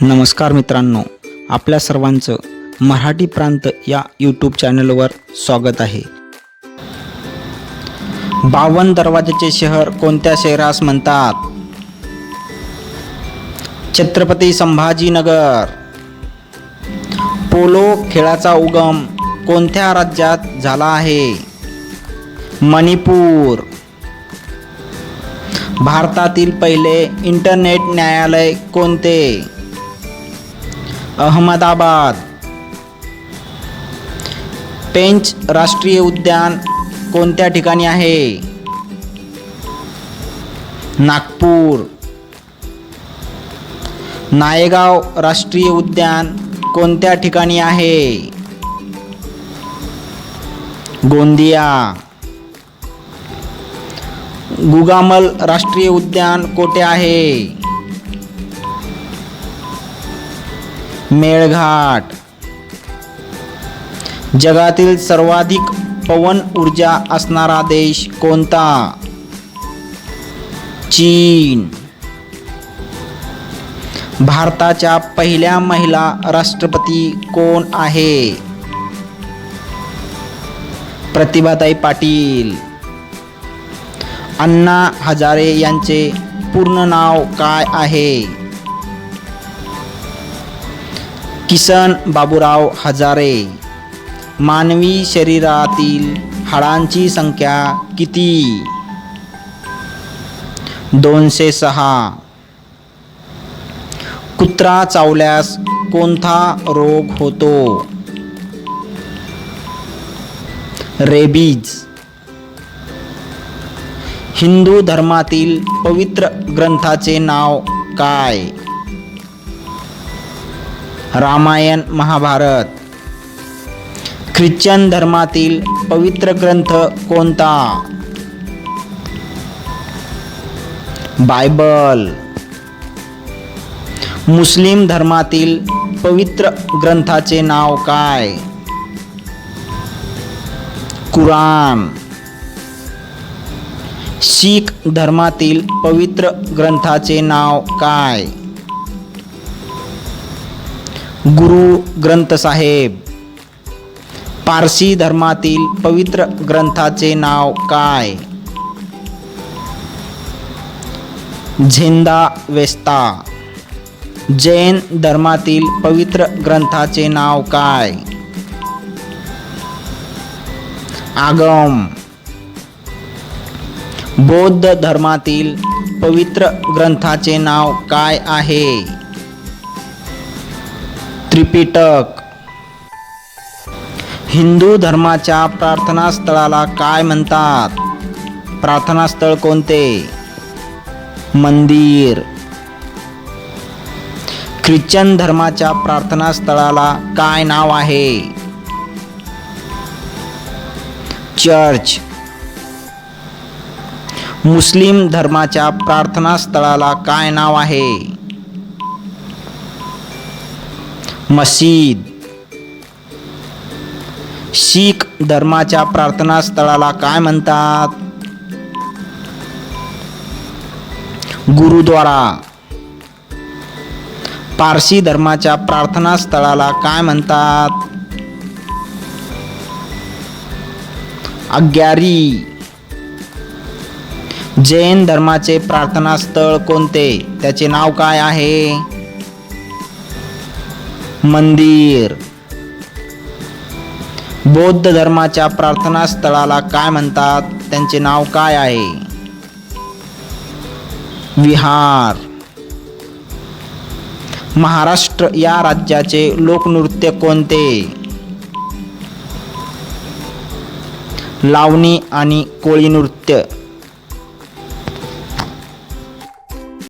नमस्कार मित्रांनो, आपल्या सर्वांचं मराठी प्रांत या यूट्यूब चॅनलवर स्वागत आहे. 52 दरवाजाचे शहर कोणत्या शहरास म्हणतात? छत्रपती संभाजीनगर. पोलो खेळाचा उगम कोणत्या राज्यात झाला आहे? मणिपूर. भारतातील पहिले इंटरनेट न्यायालय कोणते? अहमदाबाद. पेंच राष्ट्रीय उद्यान कोणत्या ठिकाणी आहे? नागपूर. नायगाव राष्ट्रीय उद्यान कोणत्या ठिकाणी आहे? गोंदिया. गुगामल राष्ट्रीय उद्यान कोठे आहे? मेळघाट. जगातील सर्वाधिक पवन ऊर्जा असणारा देश कोणता? चीन. भारताच्या पहिल्या महिला राष्ट्रपती कोण आहे? प्रतिभाताई पाटील. अण्णा हजारे यांचे पूर्ण नाव काय आहे? किसन बाबूराव हजारे. मानवी शरीरातील हाडांची संख्या किती? 206. कुत्रा चावल्यास कोणता रोग होतो? रेबीज. हिंदू धर्मातील पवित्र ग्रंथाचे नाव काय? रामायण महाभारत. ख्रिश्चन धर्मातील पवित्र ग्रंथ कोणता? बायबल. मुस्लिम धर्मातील पवित्र ग्रंथाचे नाव काय? कुराण. शीख धर्मातील पवित्र ग्रंथाचे नाव काय? गुरु ग्रंथ साहेब. पारसी धर्मातील पवित्र ग्रंथाचे नाव काय? झेंडा वेस्ता. जैन धर्मातील पवित्र ग्रंथाचे नाव काय? आगम. बौद्ध धर्मातील पवित्र ग्रंथाचे नाव काय आहे? त्रिपिटक. हिंदू धर्माच्या प्रार्थनास्थळाला काय म्हणतात? प्रार्थनास्थळ कोणते? मंदिर. ख्रिश्चन धर्माच्या प्रार्थनास्थळाला काय नाव आहे? चर्च. मुस्लिम धर्माच्या प्रार्थनास्थळाला काय नाव आहे? मशीद. शीख धर्माच्या प्रार्थनास्थळाला काय म्हणतात? गुरुद्वारा. पारसी धर्माच्या प्रार्थनास्थळाला काय म्हणतात? अग्यारी. जैन धर्माचे प्रार्थनास्थळ कोणते? त्याचे नाव काय आहे? मंदिर. बौद्ध धर्माच्या प्रार्थनास्थळाला काय म्हणतात? त्यांचे नाव काय आहे? विहार. महाराष्ट्र या राज्याचे लोकनृत्य कोणते? लावणी आणि कोळी नृत्य.